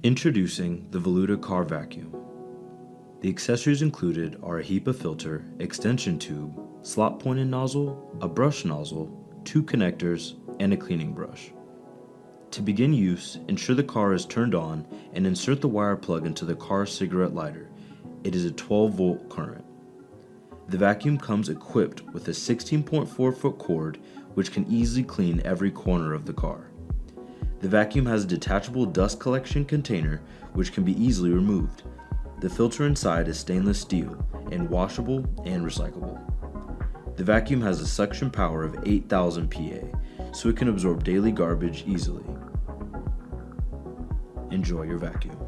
Introducing the Voluta Car Vacuum. The accessories included are a HEPA filter, extension tube, slot-pointed nozzle, a brush nozzle, 2 connectors, and a cleaning brush. To begin use, ensure the car is turned on and insert the wire plug into the car cigarette lighter. It is a 12-volt current. The vacuum comes equipped with a 16.4-foot cord which can easily clean every corner of the car. The vacuum has a detachable dust collection container which can be easily removed. The filter inside is stainless steel and washable and recyclable. The vacuum has a suction power of 8,000 PA, so it can absorb daily garbage easily. Enjoy your vacuum.